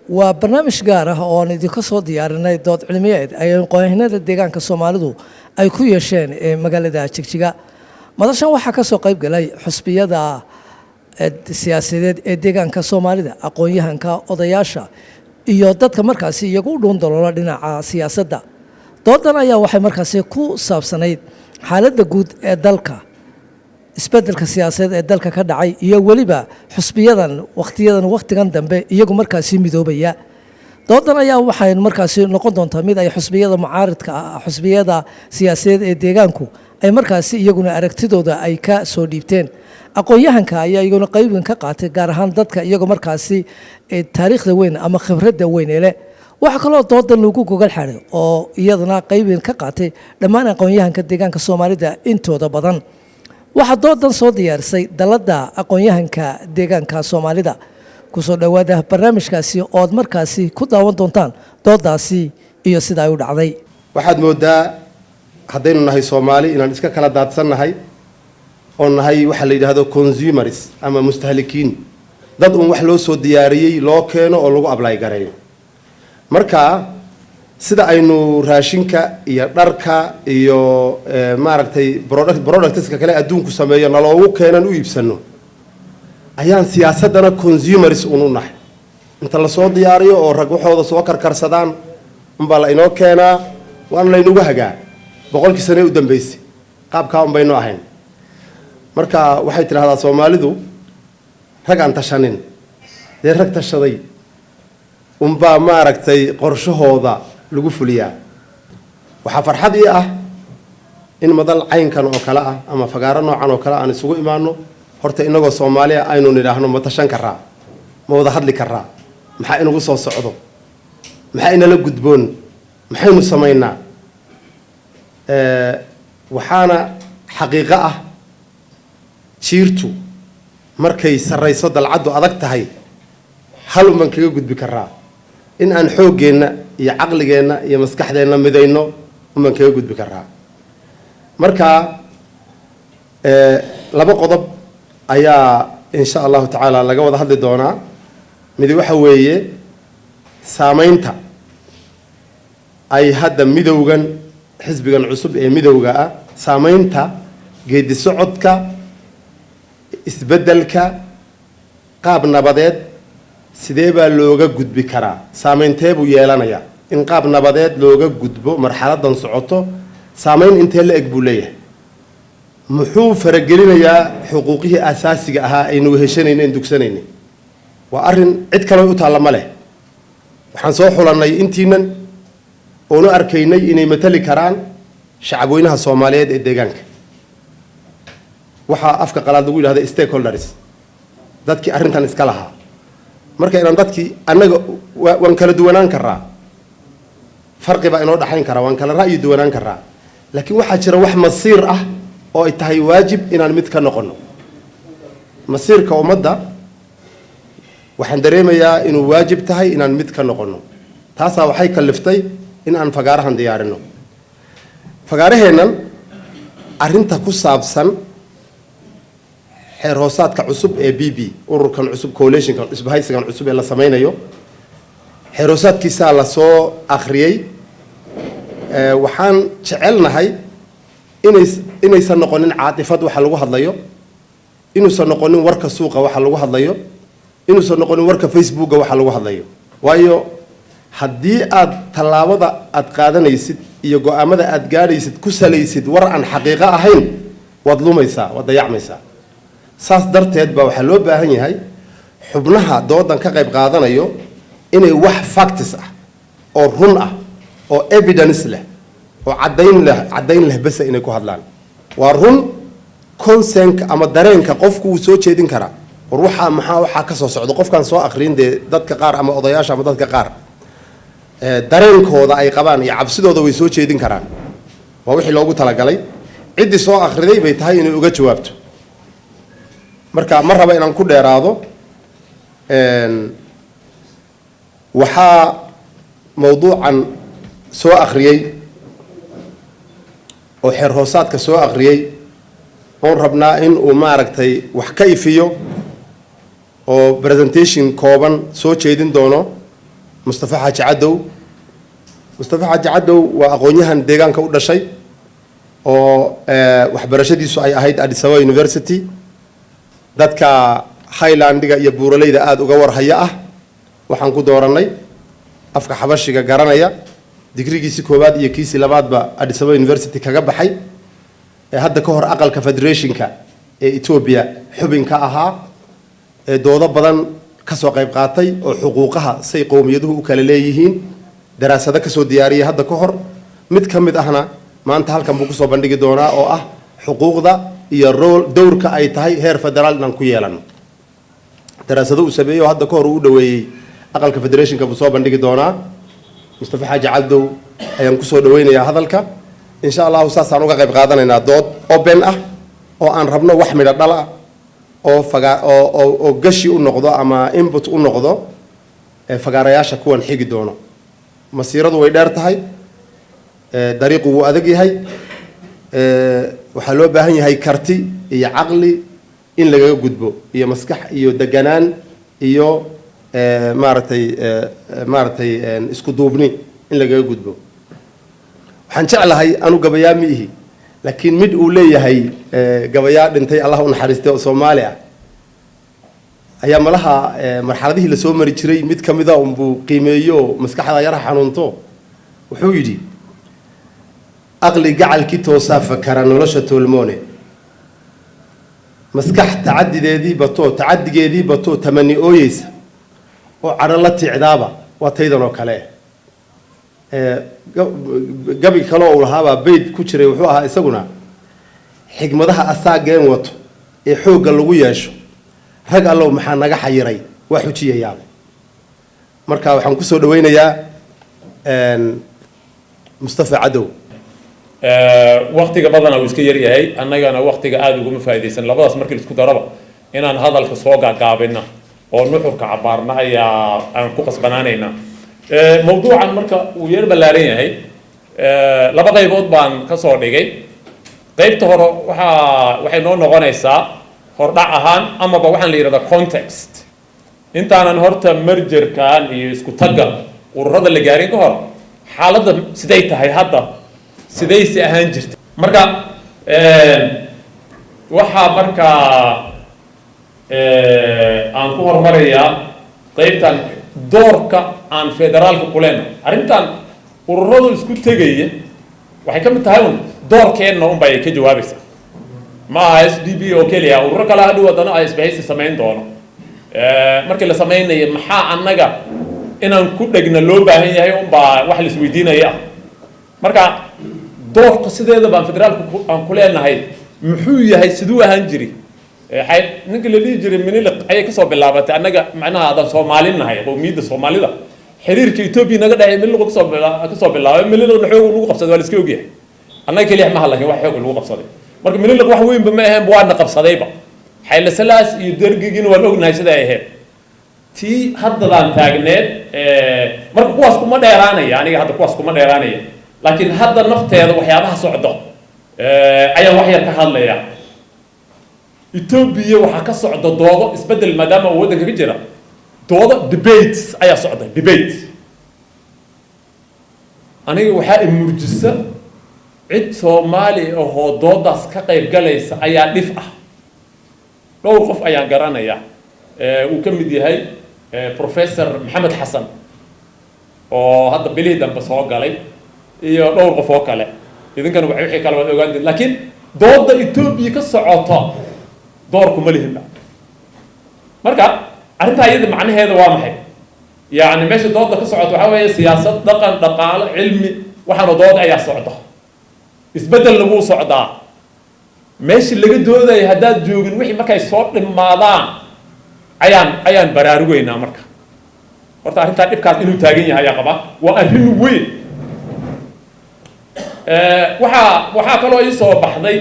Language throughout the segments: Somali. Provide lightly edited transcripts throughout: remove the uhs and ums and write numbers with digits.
وبرنامج gaar oo aan idinka soo diyaarinay dood cilmiyeed ay aqoonyahanada deegaanka Soomaalidu ay ku yeesheen magaalada Jigjiga madashan waxa ka soo qayb galay xusbiyada siyaasadeed ee deegaanka Soomaalida aqoonyahanka odayaasha iyo dadka markaasi iyagu dhuun daloolo dhinaca siyaasadda doodan ayaa waxay markaasi ku saabsanayd xaaladda guud ee dalka isbeddelka siyaasadeed ee dalka ka dhacay iyo waliba xusbiyadan waqtigan dambe iyagu markaasi midoobaya doodan ayaa waxay markaasi noqon doontaa mid ay xusbiyada mucaaradka xusbiyada siyaasadeed ee deegaanku ay markaasi iyaguna aragtidooda ay ka soo dhiibteen aqoonyahanka ayaa iyaguna qaybin ka qaatay gaar ahaan dadka iyagu markaasi taariikhda weyn ama khibradda weyn ee leh waxa kaloo doodan lagu gogol xaray oo iyadana qaybin ka qaatay dhammaan aqoonyahanka deegaanka Soomaalida intooda badan waxa doodan soo diyaarsay dalada aqoonyahanka deegaanka Soomaalida ku soo dhawaada barnaamijkaasi oo markaasi ku daawan doontaan doodaasi iyo sida ay u dhacday waxaad moodaa haddaynu nahay Soomaali inaan iska kala daadsanahay oo nahay waxa la yiraahdo consumers ama mustahlikiin dad wax loo soo diyaariyay loo keeno oo lagu apply gareeyo marka sida aynu raashinka iyo dharka iyo maaragtay productska kale adduunku sameeyo naloogu keenan u iibsano ayaan siyaasadana consumers unu nahay inta la soo diyaariyo oo rag waxooda soo karkarsadaan baa la inoo keenaa waan la inagu hagaa boqolkii sano u dambeysay qaabka un baynu ahayn marka waxay tiraahdaa Soomaalidu rag aan tashanin dee rag tashaday baa maaragtay qorshahooda lagu fuliyaa waxa farxad ii ah in madal caynkan oo kala ah ama fagaaro noocan oo kala aan isugu imaano horta inagoo Soomaaliya aynu nidhaahno ma tashan karaa ma wada hadli karaa maxaa inagu soo socdo maxaa inala gudboon maxaynu sameynaa waxaana xaqiiqo ah jiirtu markay sareyso dalcadu adag tahay hal man kaga gudbi karaa in aan xooggeena iyo caqligeena iyo maskaxdeena midayno man kaga gudbi karaa marka laba qodob ayaa insha Allah ta'ala laga wada hadli doonaa mid waxa weeye saameynta ay hadda midowgan xisbigan cusub ee midowga ah saameynta geedi socodka isbeddelka qaab nabadeed sidee baa looga gudbi karaa saameynteed buu yeelanayaa in qaab nabadeed looga gudbo marxaladan socoto saameyn intee la eg buu leeyahay muxuu faragelinayaa xuquuqihii asaasiga ahaa aynu heshanayno in dugsanayno waa arin cid kale u taala ma leh waxaan soo xulanay intiinan oo nu arkaynay inay matali karaan shacabweynaha Soomaaliyeed ee deegaanka waxa afka qalaad lagu yiraahdo stakeholders dadkii arintan iska lahaa marka inaan dadkii anaga waan kala duwanaan karaa farqi baa inoo dhaxayn kara waan kala ra'yi duwanaan karaa laakiin waxa jira wax masiir ah oo ay tahay waajib inaan mid ka noqono masiirka ummadda waxaan dareemayaa inuu waajib tahay inaan mid ka noqono taasa waxay kaliftay in aan fagaarahan diyaarino fagaaraheenan arinta ku saabsan xeer hoosaadka cusub ee BB ururkan cusub coalitionka isbahaysigan cusub ee la sameynayo xeer hoosaadkiisa la soo akhriyay waxaan jecelnahay inaysan noqonin caatifad waxa lagu hadlayo inuusan noqonin warka suuqa waxa lagu hadlayo inuusan noqonin warka Facebook waxa lagu hadlayo waayo haddii aad tallaabada aad qaadanaysid iyo go'aamada aad gaadhaysid ku salaysid war aan xaqiiqo ahayn waad lumaysaa waad dayacmaysaa saas darteed baa waxaa loo baahan yahay xubnaha doodan ka qayb qaadanayo inay wax facts ah oo run ah oo evidence leh oo caddayn leh bas inay ku hadlaan waa run consent ama dareenka qofku uu soo jeedin karaa war waxa ka soo socdo qofkan soo akhriin dadka qaar ama odayaasha ama dadka qaar dareenkooda ay qabaan iyo cabsidooda way soo jeedin karaan waa wixii loogu talagalay cidii soo akhriday bay tahay inay uga jawaabto marka ma raba inaan ku dheeraado waxaa mawduucan soo akhriyay oo xeer hoosaadka soo akhriyay oon rabnaa in uu maaragtay wax ka ifiyo oo presentation kooban soo jeedin doono mustafa xaaji cadow mustafa xaaji cadow waa aqoon-yahan deegaanka u dhashay oo waxbarashadiisu ay ahayd Addis Ababa University dadka Highlandiga iyo buuraleyda aad uga warhaya ah waxaan ku dooranay afka xabashiga garanaya digrigiisi koowaad iyo kiisi labaadba Addis Ababa University kaga baxay hadda ka hor aqalka federationka ee Ethiopia xubinka ahaa doodo badan ka soo qayb qaatay oo xuquuqaha say qowmiyaduhu u kala leeyihiin daraasado ka soo diyaariyay hadda ka hor mid ka mid ahna maanta halkan buu ku soo bandhigi doonaa oo ah xuquuqda iyo dowrka ay tahay heer federaal inaan ku yeelano daraasado uu sameeyay oo hadda ka hor uu dhaweeyay aqalka federationka buu soo bandhigi doonaa mustafa xaaji cadow ayaan ku soo dhaweynayaa hadalka insha Allah saasaan uga qayb qaadanaynaa dood open ah oo aan rabno wax midho dhal ah oo gashi u noqdo ama input u noqdo fagaarayaasha kuwan xigi doono masiiradu way dheer tahay dariiqu wuu adag yahay waxaa loo baahan yahay karti iyo caqli in laga gudbo iyo maskax iyo deganaan iyo maaragtay isku duubni in laga gudbo waxaan jeclahay anu gabayaa miihi laakiin mid uu leeyahay gabayaa dhintay Allah u naxariistay oo Soomaali ah ayaa malaha marxaladihii la soo mari jiray mid kamida buu qiimeeyo maskaxda yar xanuunto wuxuu yidhi aqli gacalkii toosaa fakara nolosha toolmoone maskax tacadigeedii bato tamani ooyeysa oo cadho la ticdaaba waa taydan oo kale gabi kale oo lahaabaa bayd ku jiray wuxuu ahaa isaguna xigmadaha asaageen wato ee xoogga lagu yeesho rag allow maxaa naga xayiray waa xujiyayaaba marka waxaan kusoo dhaweynayaa mustafa cadow waqtiga badana uu iska yar yahay annagana waqtiga aad ugu faa'iideysan labadaas markii isku daraba inaan hadalka soo gaagaabina oo nuxurka cabaarna ayaa aan ku qasbanaanayna mawduucan marka uu yar balaaran yahay laba qaybood baan ka soo dhigay qaybta hore waxay noo noqonaysaa hordhac ahaan amaba waxaan la yiraahdaa context intaanan horta mergerkan iyo isku tagga ururada la gaarin ka hor xaaladda siday tahay hadda sidaysi ahaan jirtay marka waxaa marka aan ku hormarayaa qaybtan doorka aan federaalka ku leenahay arrintan ururadu isku tegaya waxay ka mid tahay doorkeenna unbay ka jawaabaysaa ma aha SDP oo keliya ururo kale hadhow haddana ay isbahaysi samayn doono markii la samaynayo maxaa annaga inaan ku dhegna loo baahan yahay unbaa wax la isweydiinaya ah marka doorka sideeda baan federaalka aan ku leenahay muxuu yahay siduu ahaan jiri ninka la dhihi jiray Miniliq ayay ka soo bilaabatay annaga macnaha adan Soomaalinahay qowmiyadda Soomaalida xiriirka Ethiopia naga dhaxay Miniliq ka soo bilaabay Miniliq xoog lagu qabsaday waa la iska ogyahay annaga kaliya ma laakiin wax xoog lagu qabsaday marka Miniliq wax weyn ma ahayn waa qabsadayba xayla salaas iyo dargigiina waan ognahay sida ay ahayd tii haddadaan taagneed marka kuwaas kuma dheeraanaya aniga hadda kuwaas kuma dheeraanaya laakiin hadda nafteeda waxyaabaha socdo ayaa wax yar ka hadlaya Ethiopia waxa ka socdo doodo isbedel maadaama uu wadanka ka jira doodo debates ayaa socda debate aniga waxa imurjisa cid Soomaali oo doodaas ka qayb galaysa ayaa dhif ah dhowr qof ayaa garanaya uu ka mid yahay professor Maxamed Xasan oo hadda bilii dambe soo galay iyo dhowr qof oo kale idinkana wixii kale wada ogaanteen laakiin dooda Ethiopia ka socoto doorku ma lihin marka arrinta ayada macnaheedu waa maxay yaani meesha dooda ka socoto waxa weeye siyaasad dhaqan dhaqaale cilmi waxaana dood ayaa socda isbedel lagu socdaa meesha laga dooday haddaad joogin wixii markay soo dhimaadaan ayaan baraarugeynaa marka horta arrinta dhibkaas inuu taagan yahay ayaa qaba waa arrin weyn waxaa kaloo ii soo baxday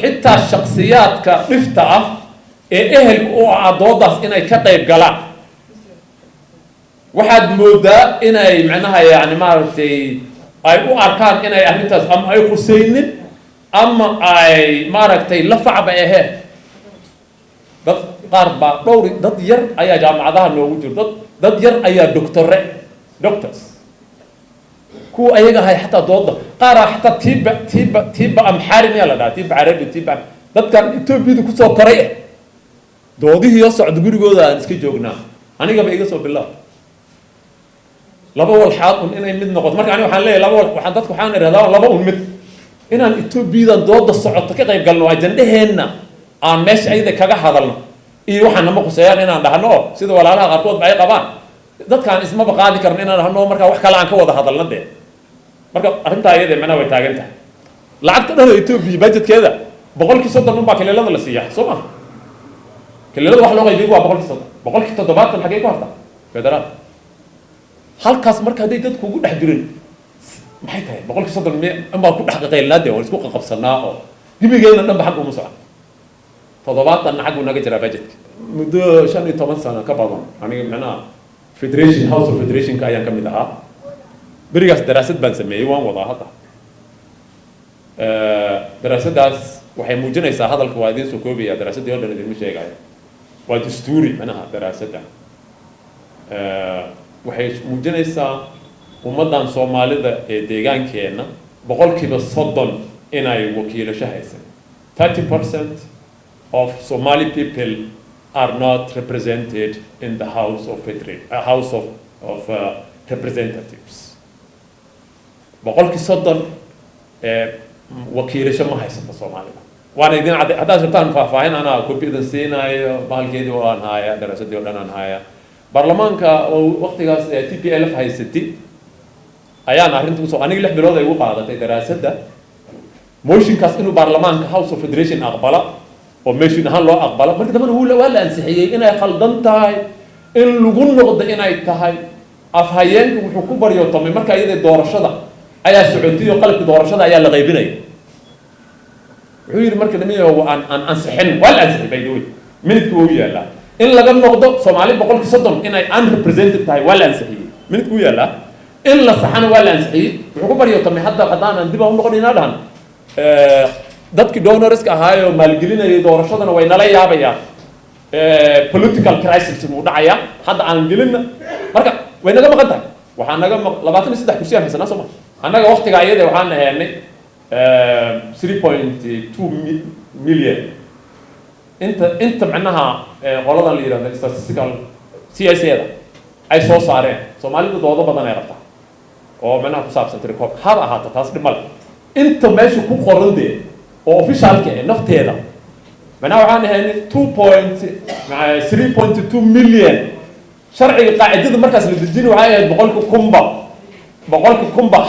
xitaa shakhsiyaadka dhifta ah ee ehelka u ah doodaas inay ka qayb galaan waxaad moodaa inay macnaha yani maaragtay ay u arkaan inay arrintaas ama ay khusaynin ama ay maaragtay la facba aheen dad qaar baa dhowr dad yar ayaa jaamacadaha noogu jiro dad yar ayaa doctorate doctors kuwa ayaga hay xataa dooda qaar xataa tiba amxaari miyaa la dhahaa tiba carabi tiba dadkan Etoobiyada ku soo koray doodihii oo socdo gurigooda aan iska joognaa aniga ba iga soo bilaab laba walxaad inay mid noqoto marka aniga waxaan leeyahay laba waxaan dadku waxaan iraahdaa laba mid inaan Etoobiyada dooda socoto ka qayb galno ajandaheena aan meesha ayda kaga hadalno iyo waxaan nama quseeyaan inaan dhahno sida walaalaha qaarkood ay qabaan dadkaan isma baqaadi karno inaan dhahno marka wax kale aan ka wada hadalno de marka arrinta ayada macna way taagan tahay lacagta dhan Ethiopia budgetkeeda 30% baa kaleelada la siiyaa soo ma kaleelada wax loo qaybiyo waa 70% xagee ku harta federaal halkaas marka haday dadku ugu dhex jirin maxay tahay 30% ama ku dhex qaqeylnaade oo isku qabsanaa oo gibigeena dhan xaq uma socon 70 xaq unaga jira budgetka muddo 15 sano ka badan aniga macna federation house of federation ka ayaan kamid ahaa berigaas daraasad baan sameeyay waan wadaa hadda daraasadaas waxay muujinaysaa hadalka waa idin soo koobaya daraasadii oo dhan idin sheegay waa dastuuri macnaha daraasada waxay muujinaysaa ummadan Soomaalida ee deegaankeena 30% inay wakiilasho haysan 30% of Somali people are not represented in the House of Representatives. boqolkii 30 wakiilasho ma haysato Soomaalida waana idin hadda sabtaan faahfaahin ana koobiyadan siinaayo bahalkeedii oo aan haya daraasadii oo dhan aan haya baarlamaanka oo waqtigaas TPLF haysatay ayaan arrintu soo aniga 6 bilood ay ugu qaadatay daraasada motionkaas inuu baarlamaanka House of Federation aqbala oo motion ahaan loo aqbala marka dambana waa la ansixiyay inay qaldan tahay in lagu noqdo inay tahay afhayeenku wuxuu ku bariyo tamay marka ayada doorashada ayaa socodtiyo qalabka doorashada ayaa la qaybinay wuxuu yiri marka nimiyo aan ansixin wal ansixi bay dawlad minidku uu yaala in laga noqdo Soomaali 30% inay unrepresented tahay wal ansixi minidku uu yaala in la saxana wal ansixi wuxuu ku bariyo tamay hadda qadaan dib u noqonayna dhahan dadkii donorska ahaayo maalgelinayay doorashadana way nala yaabayaan political crisis uu dhacaya hadda aan gelina marka way naga maqan tahay waxaan naga 23 kursi aan haysanaa Soomaali annaga waqtiga ayada waxaan ahaynay 3.2 million inta macnaha qoladan la yiraahdo statistical CIC-da ay soo saareen Soomaalida doodo badan ay rabtaa oo macnaha ku saabsan record haba ahaato taas dhimal inta meesha ku qorande oo officialka ee nafteeda macnaha waxaan ahaynay 3.2 million sharciga qaacidada markaas la dejin waxay ahayd boqolka kumba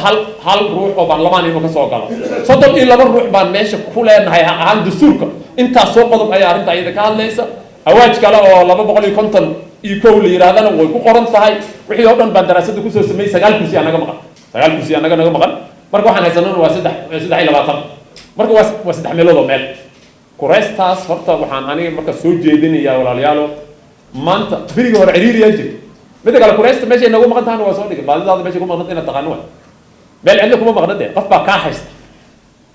hal ruux oo baarlamaan inuu ka soo galo 32 ruux baan meesha ku leenahay ahaan dastuurka inta soo qodob ay arrinta ayada ka hadlaysa awaaj kale oo 250 iyo kow la yiraahdana way ku qoran tahay wixii oo dhan baan daraasada ku soo sameeyay 9 kursi anaga maqan marka waxaan haysanaa waa 3 marka waa 3 meelood oo meel kureestaas horta waxaan aniga marka soo jeedinayaa walaalayaal maanta biriga hore ciriiriya jir midda kale kureesta meesha inagu maqan tahay waa soo dhigay baadidaada meesha ku maqan inaad taqaano meel cidna kuma maqnade qof baa ka haysta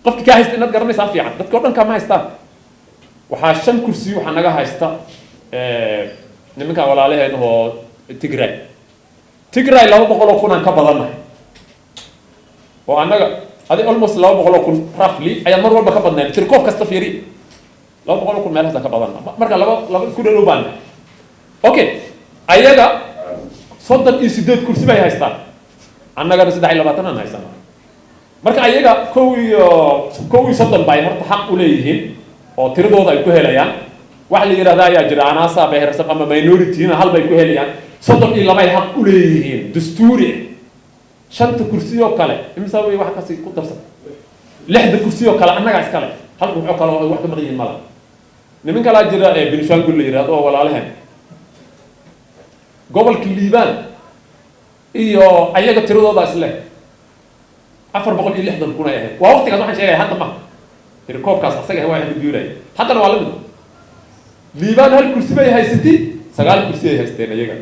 qofkii ka haysta inaad garanaysaa fiican dadka oo dhan kama haystaan waxaa 5 kursi waxa naga haysta nimanka walaalaheen oo Tigray 200 kun aan ka badanahay oo annaga adi almost 200 kun roughly ayaan mar walba ka badnay tirkoob kasta fiiri 200 kun meel hada ka badan marka laba isku dhow baan okay ayaga 38 kursi bay haystaan annagana 23 aan haysanaa marka ayaga kow iyo 30 bay horta xaq u leeyihiin oo tiradooda ay ku helayaan wax la yiraahdo ayaa jira anaasa bay hersab ama minority-na hal bay ku helayaan 32 ay xaq u leeyihiin dastuuri 5 kursi oo kale imisa way wax kasi ku darsan 6 kursi oo kale annaga iskale hal ruux oo kale oo wax ka maqayin mala nimanka la jira ee Benishanguul la yiraahdo walaalahan gobolka Liibaan iyo ayaga tiradooda isle 460 kun ay ahayd waa waqtigaas waxaan sheegay hadda ma tirkoobkaas asaga waa inuu diiray haddana waa la mid Liibaan hal kursi bay haysatay 9 kursi ay haysteen ayaga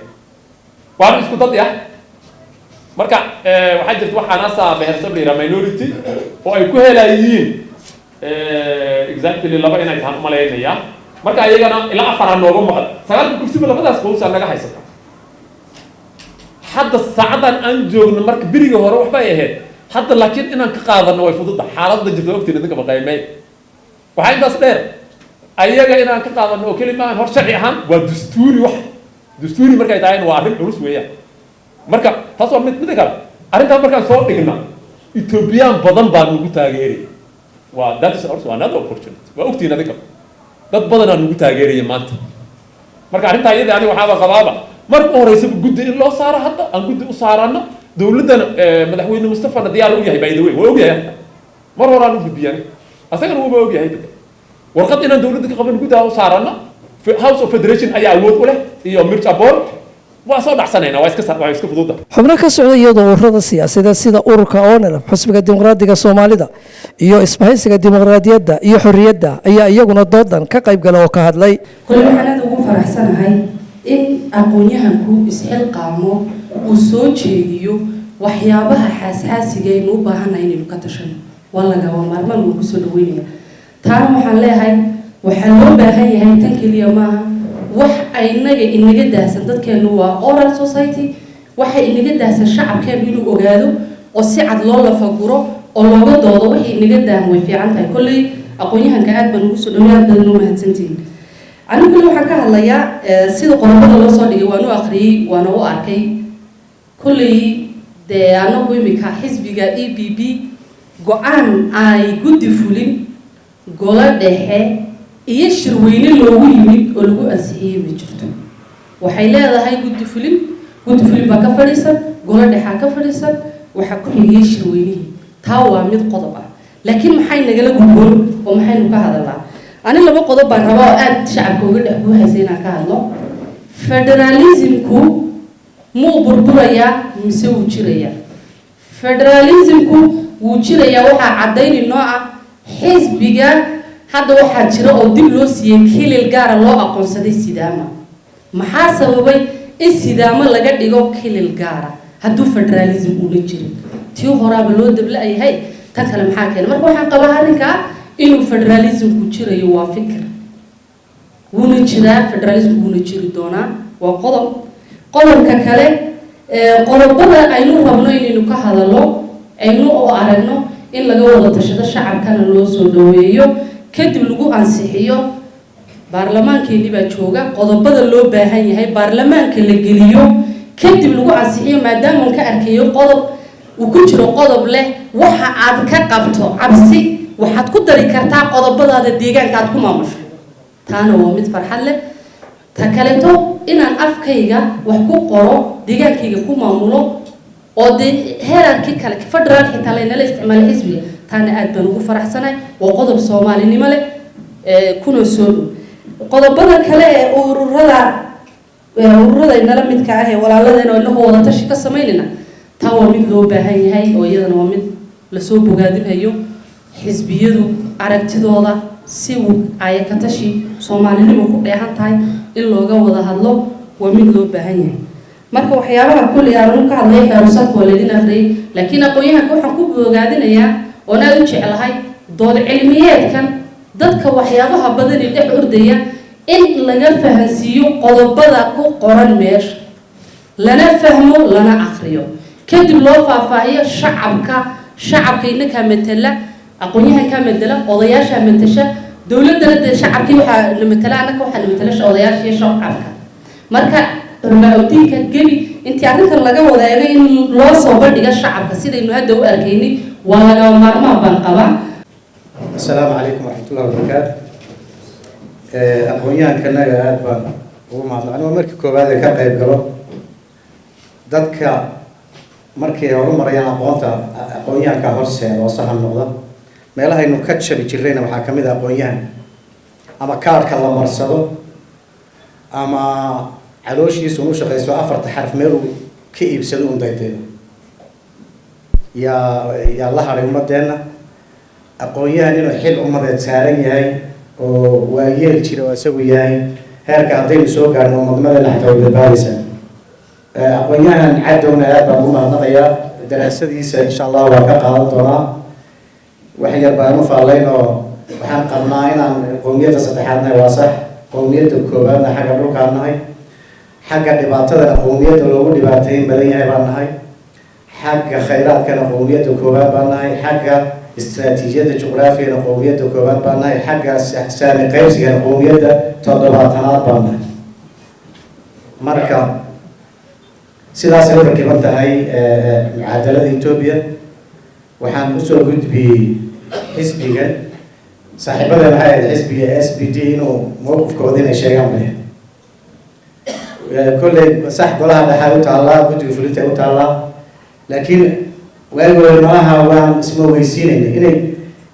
waa isku dad ah marka waxaa jirta waxaan asaa beersab leeyahay minority oo ay ku helayeen exactly laba inay tahay maleynaya marka ayagana ila afar nooga maqan 9 kursi labadaas qoys naga haysata hadda saacadan aan joogno marka biriga hore waxba ay ahayd hadda laakiin inaan ka qaadano way fududa xaaladda jirta ogtiin idinka baqaymay waxaa intaas dheer ayaga inaan ka qaadano oo keli maahan hor sharci ahaan waa dastuuri markay tahayna waa arrin culus weeyaan marka taas waa mid kale arrintaas markaan soo dhigna etoobiyaan badan baa nugu taageeraya waa that is also another opportunity waa ogtiin adinka dad badanaa nugu taageeraya maanta marka arrintaa iyada aniga waxaaba qabaaba marka horeysaba guddi in loo saaro hadda aan guddi u saarano dowladdana madaxweyne mustafana diyaar u yahay by the way waa ogyahay hadda mar horaan u gudbiyaan asagana wuuba ogyahay warqad inaan dowladda ka qaban guddaa u saarano house of federation ayaa awood u leh iyo mirja board waa soo dhacsanayna waa iska fududa xubno ka socda iyadoo ururada siyaasadeed sida ururka ONLF xisbiga dimuqraadiga Soomaalida iyo isbahaysiga dimuqraadiyadda iyo xorriyadda ayaa iyaguna doodan ka qayb galay oo ka hadlay kulli waxaan ugu faraxsanahay in aqoon-yahanku isxilqaamo uu soo jeediyo waxyaabaha xasaasiga ee u baahanay inaynu ka tashano waa maarmaan uu ku soo dhaweynaya taana waxaan leeyahay waxaa loo baahan yahay tan keliya maaha wax inaga daahsan dadkeenu waa oral society waxay inaga daahsan shacabkeenu inuu ogaado oo si cad loo lafaguro oo looga doodo wixii inaga daahan way fiican tahay kolley aqoon-yahanka aad baan ugu soo dhawaad badan u mahadsantihiin anigu kulli waxaan ka hadlayaa sida qodobada loo soo dhigay waan u akhriyey waana u arkay kolley dee anagu imika xisbiga EPP go-aan ay guddi fulin golo dhexe iyo shirweyne loogu yimid oo lagu ansixiyey ma jirto waxay leedahay guddi fulin baa ka fadhiisan golo dhexaa ka fadhiisan waxaa ku xigiyey shirweynihii taa waa mid qodob ah laakiin maxay nagala gudboon oo maxaynu ka hadalnaa ani laba qodob baan rabaa oo aad shacabka uga dhex buuxaysa inaan ka hadlo federalismku muu burburayaa mise wuu jirayaa federalismku wuu jirayaa waxaa caddayni noo ah xisbiga hadda waxaa jira oo dib loo siiyey kilil gaara loo aqoonsaday sidaama maxaa sababay in sidaamo laga dhigo kilil gaara hadduu federalism uuna jirin tii horaaba loo dabla-yahay tan kale maxaa keena marka waxaan qabaa arrinkaa inuu federalismku jirayo waa fikir wuuna jiraa federalismku wuuna jiri doonaa waa qodobka kale qodobada aynu rabno inaynu ka hadalno aynu oo aragno in laga wada tashado shacabkana loo soo dhaweeyo kadib lagu ansixiyo baarlamaankeeni baa jooga qodobada loo baahan yahay baarlamaanka la geliyo kadib lagu ansixiyo maadaama aan ka arkayo qodob uu ku jiro qodob leh waxa aad ka qabto cabsi waxaad ku dari kartaa qodobadaada deegaanka aad ku maamusho taana waa mid farxad leh ta kaleeto inaan afkayga wax ku qoro deegaankayga ku maamulo oo dee heerarkii kale federaal xitaa laynala isticmaalo xisbiga taana aad baan ugu faraxsanahay waa qodob soomaalinimo leh kuna soo dhow qodobada kale ee ururada inala midka ah ee walaaladeen oo inagoo wada tashi ka samaynayna taa waa mid loo baahan yahay oo iyadana waa mid lasoo bogaadinayo xisbiyadu aragtidooda si ay ka tashi soomaalinimo ku dheehan tahay in looga wada hadlo waa mid loo baahan yahay marka waxyaabaha kulli aan ka hadlay xeerusadka waa laydin akhriyay laakiin aqoon-yahanka waxaan ku bogaadinayaa oon aad u jeclahay dood cilmiyeedkan dadka waxyaabaha badan ee dhex ordaya in laga fahansiiyo qodobada ku qoran meesha lana fahmo lana akhriyo kadib loo faahfaahiyo shacabka inakaa matala aqoon-yahankaa matala odayaashaa matasha dowladdana dee shacabkii waxaa matala annaka waxaa matalasha odayaasha iyo shacabka marka culmaa-udiinka gebi intii arrintan laga wadaago in loo soo bandhiga shacabka sidaynu hadda u arkaynay waa lagama maarmaan baan qabaa asalaamu calaykum waraxmatullahi wabarakaatu aqoon-yahankanaga aada baan ugu mahadnaq anigoo markii koowaad ee ka qayb galo dadka markay horumarayaan aqoonta aqoon-yahanka horseeda oo sahan noqda meelahaynu ka jabi jirayna waxaa kamid ah aqoon-yahan ama kaadhka la marsado ama calooshiisu unu shaqayso afarta xarf meel uu ka iibsado un daydeedo yaa la hadhay ummadeenna aqoon-yahan inuu xil ummadeed saaran yahay oo waa yeeli jira oo isagu yahay heerka haddaynu soo gaarno umadnimada laxtaa way badbaadaysaa aqoon-yahan cadowna aad baan ugu mahadnaqayaa daraasadiisa insha allah waa ka qaadan doonaa wax yar baan u faallayn oo waxaan qabnaa inaan qowmiyadda saddexaad nahay waa sax qowmiyadda koowaadna xagga dhulkaan nahay xagga dhibaatadana qowmiyadda loogu dhibaateyn badan yahay baan nahay xagga khayraadkana qowmiyadda koowaad baan nahay xagga istiraatiijiyadda juqraafiyana qowmiyadda koowaad baan nahay xagga saami qaybsigana qowmiyadda 7aad baan nahay marka sidaasay u rakiban tahay mucaadalada Ethiopia waxaan usoo gudbiyey xisbigan saaxiibada waxay ahayd xisbiga SPD inuu mowqifkooda inay sheegaan bay kolley sax golaha dhexe u taallaa guddiga fulinta u taallaa laakiin waagooda malaha waan isma weysiinaynay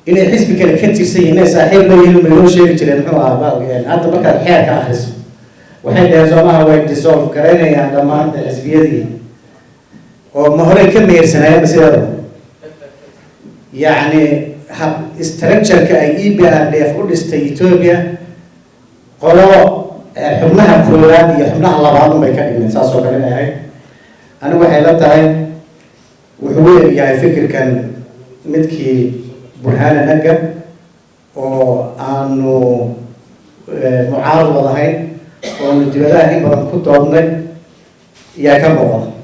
inay xisbi kale ka tirsan yihiin inay saaxiib leeyihiin ma loo sheegi jireen muxuu ahaa hadda markaad xeerka akhriso waxay dhaheen soomaha way dissolve garaynayaan dhammaan xisbiyadii oo ma horey ka mehersanayeen sidaada yacni structure-ka ay EPRDF u dhistay Ethiopia qolo xubnaha koowaad iyo xubnaha labaad bay ka dhigeen saas oo kale ahayd anigu waxay la tahay wuxuu yahay fikirkan midkii burhana naga oo aanu mucaarad wadahayn oo dibadaha in badan ku doodnay yaa ka muuqda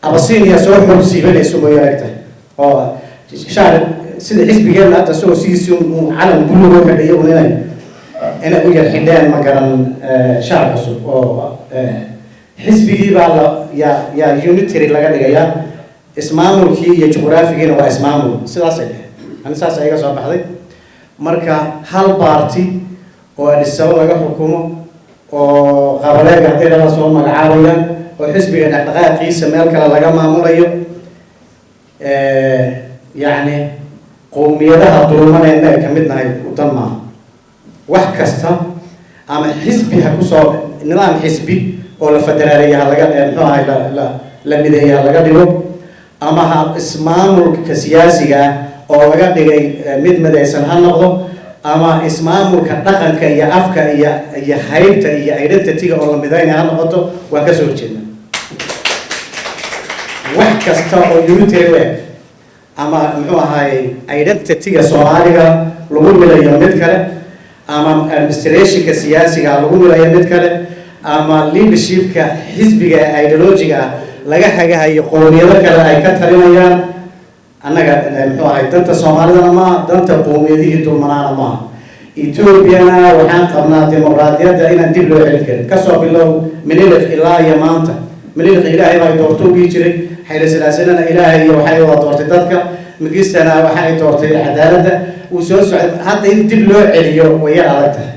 Abasinia soo xubsiibanayso way aragtay oo shaar sida xisbigeena hadda soo siisi calan buluug ka dhiyo inay u yar xidhaan ma garan shaar cusub oo xisbigii baa ya unitary laga dhigayaa ismaamulkii iyo juqraafigiina waa ismaamul sidaas ay ani saas ayaga soo baxday marka hal party oo dhismo laga xukumo oo qabalayga hadii la soo magacaabayaan oo xisbiga dhaqdhaqaaqiisa meel kale laga maamulayo يعني qowmiyadaha dulmaneena ay kamid nahay u danma wax kasta ama xisbi ha ku soo nidaam xisbi oo la federaaliyaha laga muxuu la mideeyaa laga dhigo ama ha ismaamulka siyaasiga oo laga dhigay mid midaysan ha noqdo ama ismaamulka dhaqanka iyo afka iyo haybta iyo identity-ga oo la mideeyaa ha noqoto waa ka soo jeedna wax kasta oo unitary way ama muxuu ahaay identity-ga Soomaaliga lagu milayo mid kale ama administration-ka siyaasiga lagu milayo mid kale ama leadership-ka xisbiga ideology-ga laga hagahayo qowmiyado kale ay ka talinayaan annaga muxuu ahaay danta Soomaalida ma danta qowmiyadihii dulmanaana ma Ethiopia-na waxaan qabnaa dimuqraadiyadda inaan dib loo celin karin ka soo bilow Minilif ilaa iyo maanta Minilif ilaahay baa doortay ugu jiray حيل سلاسلنا إلهي وحي وطورت ذاتك مقيسنا وحي طورت عدالة وسوس حتى ينتبلوا عليو ويا عادته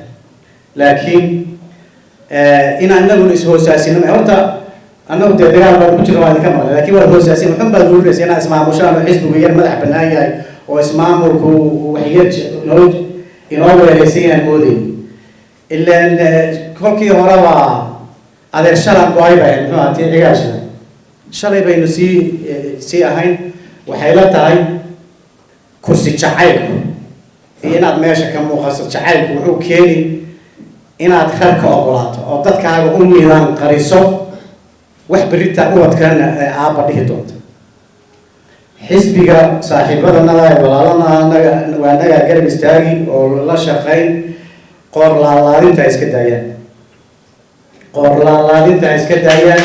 لكن إن أنه هو ساسين ما هو أنه تدري ما بيجي ما كمان لكن هو ساسين محمد بقول بس أنا اسمع مشان حزب ويا مدح بنايا واسمع مركو وحيات نود ينور لسين المودي إلا أن كل كي هو هذا الشرع قايبه إنه أتيجي shalay baynu sii ahayn waxay la tahay kursi jacaylku iyo inaad meesha ka muuqato jacaylku wuxuu keeni inaad kharka ogolaato oo dadkaaga u miidaan qariso wax berita u wadkana aaba dhihi doonto xisbiga saaxiibadana ay walaalana waa naga garab istaagi oo la shaqayn qoor laalaadinta iska daayaan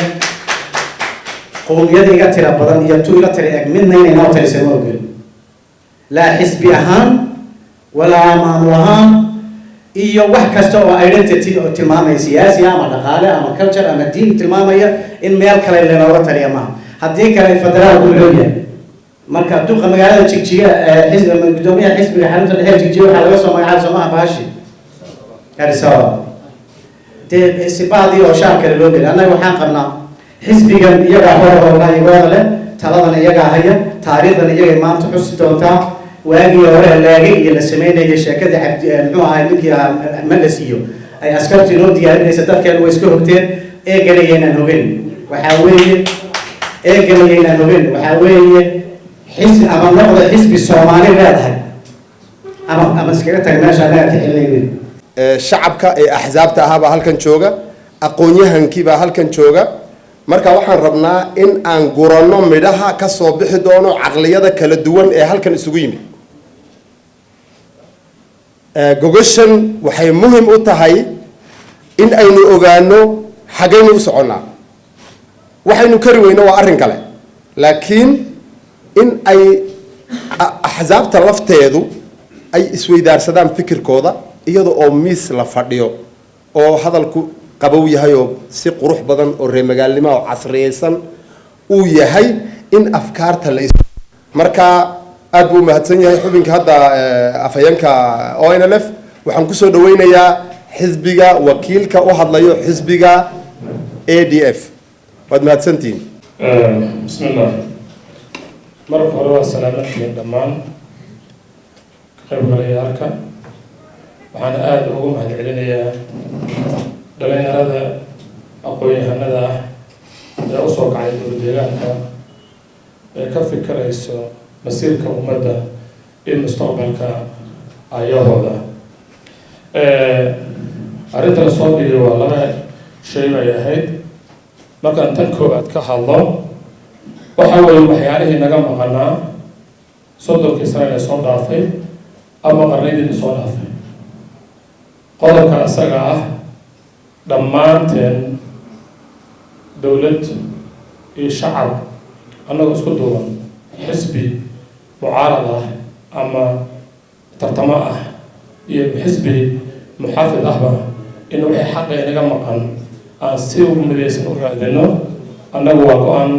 qowmiyada iga tira badan iyo tu ila tira midna inay noo talisan oo gal la xisbi ahaan wala maamul ahaan iyo wax kasta oo identity oo tilmaamay siyaasi ama dhaqaale ama culture ama diin tilmaamaya in meel kale looga taliya ma hadii kale federaal uu leeyahay marka duqa magaalada Jigjiga xisbiga gudoomiyaha xisbiga xarunta dhexe Jigjiga waxa laga soo magacaabay Soomaha Baashi kalisaa de sibaadi oo shaakir loo galay anaga waxaan qabnaa xisbigan iyaga hore له taladan iyaga haya taariikhdan iyaga maanta xusi doontaa waagi hore laagay iyo la sameeyay sheekada cabdi muxuu ahaa ninkii Malas iyo ay askartu inoo diyaarinaysa dadkan way iska hogteen ee galayeen hogeen waxa weeye xisbi ama noqdo xisbi Soomaali leedahay ama iskaga tag meesha laga xilliyeeyay shacabka ee ahzaabta ahaba halkan jooga aqoonyahankii baa halkan jooga marka waxaan rabnaa in aan gurano midhaha ka soo bixi doono aqliyada kala duwan ee halkan isugu yimid gogashan waxay muhiim u tahay in aynu ogaano xagaynu u soconnaa. waxaynu kari weyno waa arrin kale, laakiin in ay axsaabta lafteedu ay isweydaarsadaan fikirkooda iyada oo miis la fadhiyo oo hadalku qabow yahay oo si qurux badan oo reemagaalnimo oo casriyeysan uu yahay in afkaarta la marka aad buu mahadsan yahay xubinka hadda afhayeenka ONLF. waxaan kusoo dhaweynayaa xisbiga wakiilka u hadlayo xisbiga ADF. waad mahadsantihiin. bismillah. marka hore waa salaamatiin dhammaan qaybgalayaalka. waxaan aada ugu mahadcelinayaa dhalinyarada aqoon-yahanada ah ee usoo kacay dowladeegaanka ee ka fikirayso masiirka ummadda iyo mustaqbalka ayahooda. arrinta la soo dhigay waa laba shay bay ahayd. markaan tan koowaad ka hadlo waxa weeye waxyaalihii naga maqanaa 30 sano ee soo dhaafay ama qarnidii soo dhaafay. qodobka asaga ah dhammaanteen dowlad iyo shacab annagoo isku duuban, xisbi mucaarad ah ama tartamo ah iyo xisbi muxaafid ahba in wixii xaqa inaga maqan aan si ugu midaysan u raadino annagu waa go-aan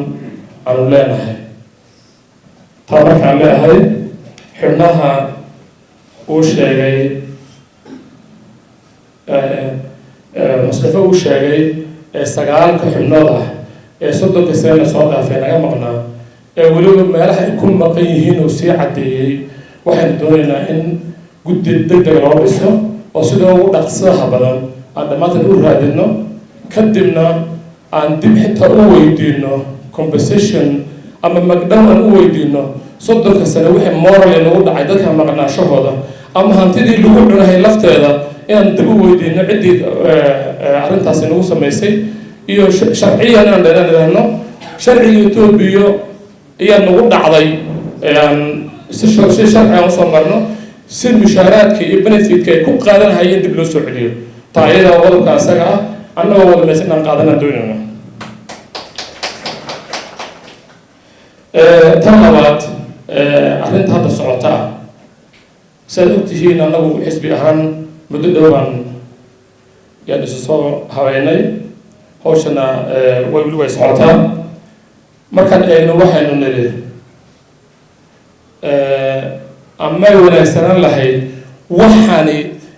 aanu leenahay. taa markaan leeahay xubnaha uu sheegay Mustafa uu sheegay ee 9 xubnood ah ee 30 sano soo dhaafay naga maqnaa ee weliba meelaha ay ku maqan yihiin oo sii cadeeyay. waxaan doonaynaa in guddi degdeg loo dhiso oo sidoo ugu dhaqsaha badan aan dhammaantan u raadino, kadibna aan dib xitaa u weydiino compensation ama magdhow aan u weydiino 30 sano wixii moral nagu dhacay dadka maqnaashahooda ama hantidii lagu cunahay lafteeda inaan dib u weydiino ciddii arrintaasi nagu samaysay iyo sharciyan aan dheeraano sharciga Itoobiya ayaa nagu dhacday si sharci aan soo marno si mushaaraadka iyo benefitka ay ku qaadan hayeen dib loo soo celiyo. taayada waddanka asaga ah annagoo wada meeshan aan qaadan doonayna. tan labaad arrinta hadda socota saad ogtihiin annagu xisbi ahaan muddo dhowaan yaan isu soo habeynay. hawshana weli way socotaa. markaan eegno waxaynu nidhi amay wanaagsanaan lahayd waxaani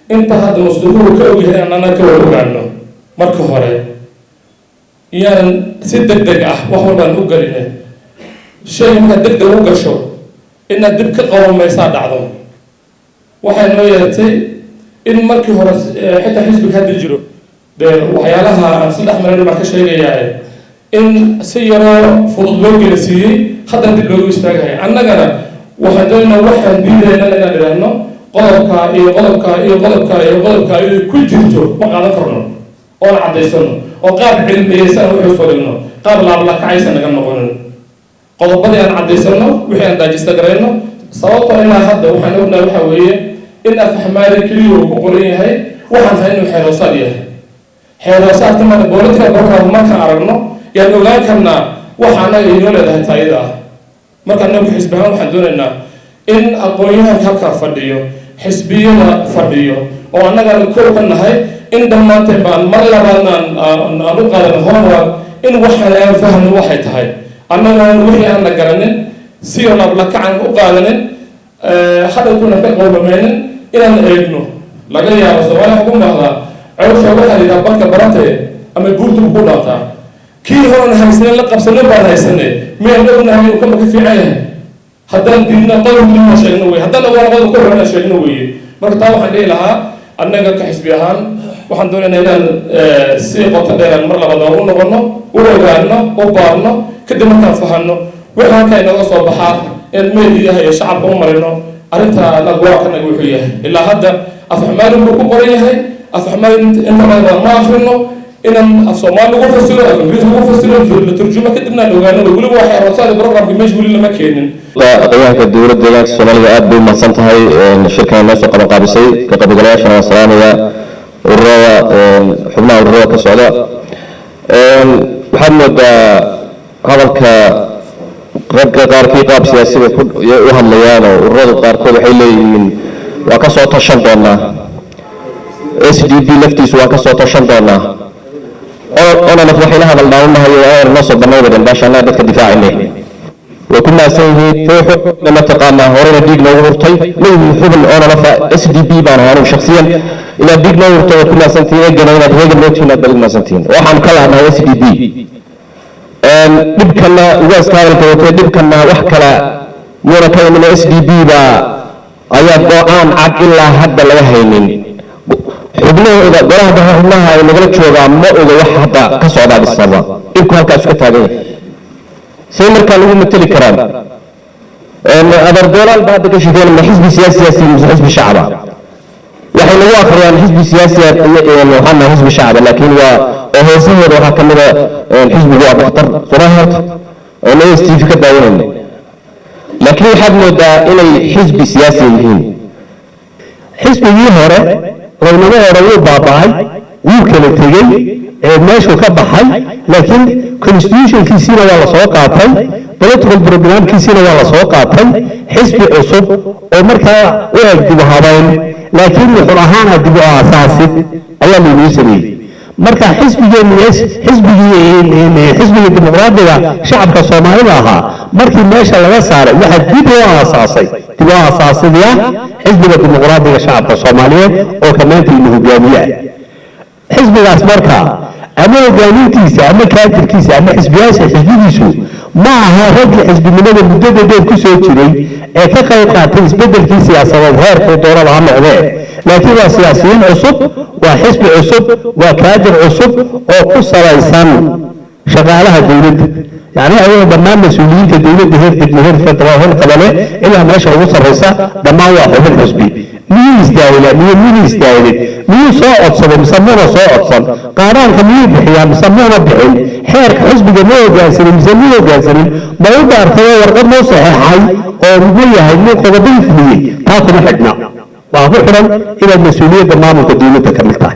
inta hadda Mustafa ka ogyahay annana ka ogaano marka hore iyaan si degdeg ah wax walbaan u galinay. shay marka degdeg u gasho inaad dib ka qawamaysaa dhacdo. waxay noo yeeltay in markii hore xitaa xisbiga hadda jiro dee waxyaalaha aan saddex marin baan ka sheegayaa in si yaroo fudud loo gelisiiyey haddana dib loogu istaagahay. annagana waxaan doonaynaa waxaan diidayna inaan idhaahno qodobka iyo qodobka iyo qodobka iyo qodobka ay ku jirto ma qaadan karno oon cadaysano oo qaab cilmiyeysan wuxuu soo dhigno qaab laablakacaysan naga noqonin. qodobadii aan cadaysano wixii aan daajista garayno sababtoo ilaa hadda waxaan ognahay waxa weeye in afahmaari keliya uu ku qoran yahay waxaan tahay inuu xeeroosaad yahay. xeeroosaadka marka political program markaan aragno yaan ogaan karnaa waxa annaga inoo leedahay taayada ah. marka annagu xisbi ahaan waxaan doonaynaa in aqoon-yahanka halkaa fadhiyo, xisbiyada fadhiyo oo annagana kow ka nahay in dhammaanteen baan mar labaadna aan u qaadano homework in waxaan aan fahno waxay tahay. annagana wixii aan la garanin si laablakacan u qaadanin hadhowtuna ka qowbamaynin inaan eegno. laga yaabo Soomaaliya ugu mahdaa cawsha waxaa la yidhaha barka barantee ama buurtu ku dhaataa. kii horan haysanen la qabsanin baan haysanay miyaan ognahay inuu kama ka fiican yahay haddaan diidna qodobkii sheegno wey haddaan awal qodobka horena sheegno weye. marka taa waxaan dhihi lahaa annaga ka xisbi ahaan waxaan doonaynaa inaan si qoto dheeraan mar labaad ugu noqono u ogaano u baarno kadib markaan fahanno wixii halkaa inaga soo baxaa in meediyaha iyo shacabka u marino arrintaa lagwaakanaga wuxuu yahay. ilaa hadda afxamaalin buu ku qoran yahay. afxamaalin inta badan ma akrino inaan af Soomaali lagu fasiro af Ingiriis lagu fasiro la turjumo kadibna la ogaano weliba waxay rosaada programka meesha weli lama keenin. aqoonyahanka dowladda deegaanka Soomaaliya aad bay mahadsan tahay shirkan noo soo qaban qaabisay ka qaybgalayaashana waan salaamayaa ururada xubnaha ururada ka socda waxaad moodaa hadalka ragga qaarkii qaab siyaasiga u hadlayaan oo ururada qaarkood waxay leeyihiin waa ka soo tashan doonaa SDP laftiisu waa ka soo tashan doonaa onanaf waxayna hadal dhaawanahay oo noo soo banayda dhanbaashaanaa dadka difaacinay way ku maasan yihiin ruuxu mataqaanaa horena dhiig noogu hurtay leeyihiin xubin onanafa SDP baan ahaanu shakhsiyan inaad dhiig noo hurtay waad ku maasantihiin eegana inaad heegan nootihiin aad balig maasantihiin waxaan ka lahnaa SDP dhibkana ugaaska hadalka watay dhibkana wax kale muuna ka imin SDP baa ayaa go-aan cad ilaa hadda laga haynin xubnahooda golaha xubnaha ay nagala joogaa ma oga wax hadda ka socdaa dhisaba dhibku halkaas ka taagan yahay say markaa lagu mateli karaan adardoolaal baa hadda ka shaqeyn ma xisbi siyaasi mise xisbi shacaba waxay lagu akhriyaan xisbi siyaasi waxaana xisbi shacaba laakiin waa oo heesahooda waxaa ka mid a xisbigu waa dhakhtar somaharta oo ASTV ka daawanayna laakiin waxaad moodaa inay xisbi siyaasi yihiin xisbigii hore laynama hore wuu baaba'ay wuu kala tegey meeshuu ka baxay laakiin constitutionkiisiina waa la soo qaatay political programkiisiina waa la soo qaatay xisbi cusub oo markaa u eg dib u habayn laakiin wuxuu ahaana dib u aasaasid ayaa laynuu sameeyey marka xisbigii dimuqraadiga shacabka soomaalida ahaa markii meesha laga saaray waxaa dib loo aasaasaya xisbiga dimuqraadiga shacabka soomaaliyeed oo ka maanta inu hogaamiye xisbigaas marka ama hogaamintiisa ama kaadirkiisa ama xisbiyaasha xisbigiisu ma aha raggii xisbinimada muddada dheer ku soo jiray ee ka qayb qaatay isbedelkii siyaasadeed heerkuu doonada ha noqdee laakiin waa siyaasiyiin cusub waa xisbi cusub waa kaadir cusub oo ku salaysan shaqaalaha dowladda يعني أيوة دمان مسؤولين كدولة دهير تجمهير فترة قبله إلا ما شاء الله صرفة دمان واحد الحزبي مين يستاهل مين يستاهل مين صاعد صل مسمونا صاعد صل قارن كمية بحياة مسمونا بحيل حرك حزب جماعة جالسين مسميه جالسين ما يقدر ثوى ورقة مو صحيح أو مية هاي مو قضية فيه تاكل حدنا وأفكرا إلى المسؤولية دمان كدولة تكملتها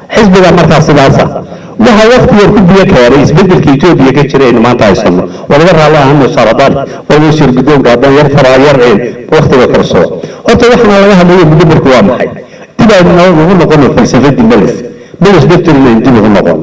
حزب جماعة سلاسة waxa waqti yar ku biyo keenay isbedelka Itoobiya ka jiray in maanta ay sano walaga raala aanu saaradaan oo sir gudoonka hadan yar faraayar waqtiga karso horta waxna laga hadlayo muddo waa maxay tibaadna ugu noqon falsafadii Melis doctor in dib ugu noqon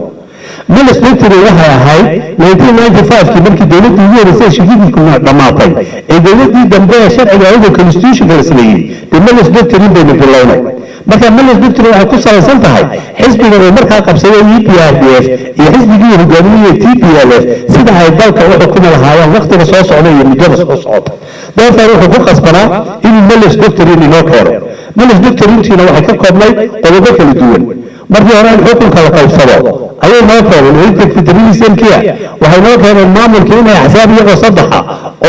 Melis doctor waxa ahay 1995 kii markii dawladdu ugu horeysay shaqadii ku dhamaatay ee dawladii dambe sharciga iyo constitution la sameeyay Melis doctor in bay bilawnay marka Melis doctor waxa ku salaysan tahay xisbiga oo markaa qabsaday EPRDF iyo xisbigii hogaamiyay TPLF sida ay dalka u xukuma lahaayeen waqtiga soo socday iyo muddada soo socota dadka wuxuu ku qasbanaa in Melis doctor inuu keeno Melis doctor intiina waxay ka koobnay qodobo kala duwan markii hore xukunka la qaybsado ayay noo keeneen inta federalismkiya waxay noo keeneen maamulka inay axsaab iyagoo saddexa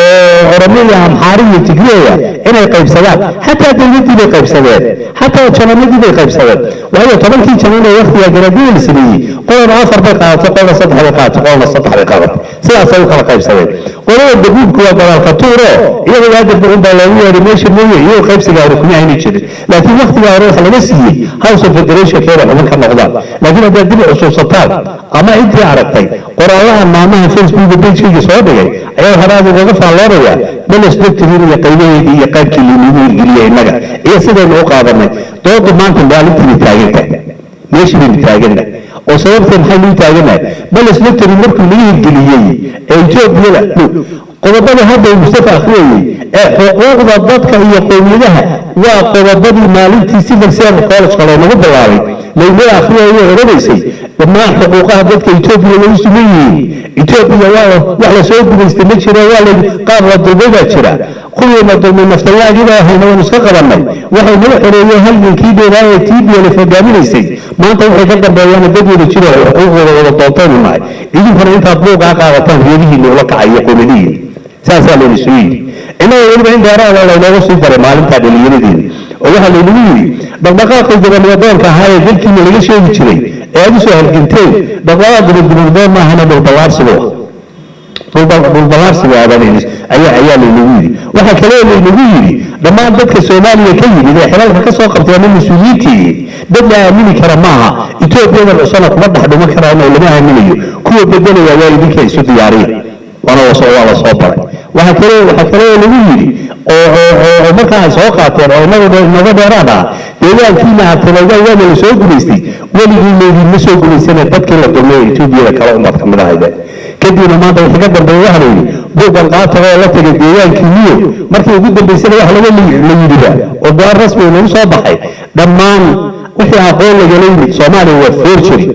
oo Oromiya Amhariya iyo Tigreeya inay qaybsadaan hataa dawladii bay qaybsadeen hataa jamaacadii bay qaybsadeen waayo tobankii jamaacad ee waqtiga garaadeen sidii qolada afar bay qaadatay qolada saddex bay qaadatay qolada saddex bay qaadatay sidaas ay kala qaybsadeen qolada dawladku waa dalka tuuro iyagoo aad u baa loo yeeray meesha mooyay iyo qaybsiga rukmiya inay jirin laakiin waqtiga hore waxa laga siiyay House of Federation keena ka noqdaan laakiin hadda dib u xusuusataan ama intii aragtay qoraalaha maamaha Facebook page-kiisa soo dhigay ayaa haraad uga faalooraya Melis doctor iyo qaybaheedii iyo qaybkii liibiga geliyay inaga iyo sidoo u qaadanay dood maanta maalintii taageerta meeshii bay taageerna oo sababta maxay u taageerna Melis doctor markuu liibiga geliyay ee Ethiopia qodobada hadda Mustafa akhriyay ee xuquuqda dadka iyo qowmiyadaha waa qodobadii maalintii civil service college kale lagu bilaabay leeyahay akhriyay oranayay dhammaan xuquuqaha dadka Ethiopia lagu sameeyay Ethiopia waa wax la soo guuleystay ma jiro waa la qaab la dulmada jira kuwii ma dulmay naftayaagida hayna waan iska qabanay waxay noo xereeyay halgankii dheeraayay TPLF hogaaminaysay maanta waxay ka dambeeyaan dadweyne jiro xuquuqdooda wada doontaynay idinkuna intaad buuqa qaadataan reerihii loo kacay qoomiyadii saasaa la isuuyay inay waliba in gaaraada la looga soo daray maalinta dhalinyarada oo waxa la yiri dhaqdhaqaaqa goboladoonka ahaa ee dalkii laga sheegi jiray ee aad soo halganteen dhaqdhaqaaqa goboladoon ma ahana balbalarsigo dhulbalaarsiga aadaneys ayaa laynagu yidhi waxaa kale laynagu yidhi dhammaan dadka soomaaliya ka yimid ee xilalka ka soo qabtay ama mas-uuliyiintii dad la aamini kara maaha etoobiyadan cusana kuma dhex dhuman karaan oo lama aaminayo kuwa bedelaya waa idinka isu diyaariya waa la soo baray waxaa kale lagu yidhi oo markaa ay soo qaateen oo naga dheeraad ah deegaankiina hatalaga waana la soo gumaystay weligii leediinma soo gumaysana dadkii la dulmay etoobiyada kale umad ka mid ahayde kadibna maanta wixii ka dambeeya waxa la yidhi buuggan qaataga oo la tegay deegaankii niyo markii ugu dambaysana wax la yidhiba oo go-aan rasmi nagu soo baxay dhammaan wixii aqoon lagala yimid soomaaliya waa forgery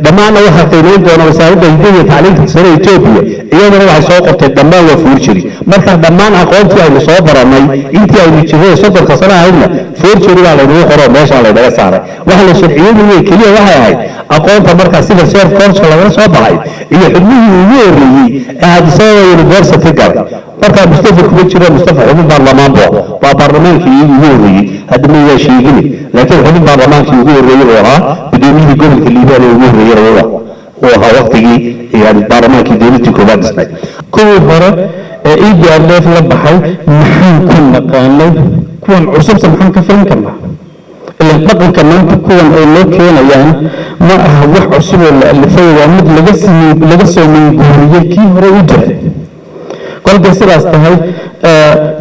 dhammaanna waxaa qiimayn doona wasaaradda hiddaha iyo tacliinta sare Ethiopia iyadana waxay soo qortay dhammaan waa forgery marka dhammaan aqoontii aynu soo baranay intii aynu jirnay soddonka sano ahaydna forgery baa laynagu qoro meesha laynaga saaray waxa la sharciyeeyay keliya waxay ahayd aqoonta markaa sida self course laga soo baxay iyo xubnihii ugu horreeyey ee Addis Ababa University galay marka Mustafa kuma jiro Mustafa xubin baarlamaanka waa baarlamaankii ugu horreeyey hadda ma yaa sheegin laakiin xubin baarlamaankii ugu horreeyey oo ahaa gudoomiyihii gobolka liibaan ee ugu horreeyay oo ahaa waqtigii yani baarlamaankii dowladda koobaad dhisnay kuwii hore ee EPRDF la baxay maxaan ku naqaanay kuwan cusubta maxaan ka filan karnaa ilaa dhaqanka maanta kuwan ay loo keenayaan ma aha wax cusub oo la alifay waa mid laga soo minguuriyey kii hore u jiray kolkay sidaas tahay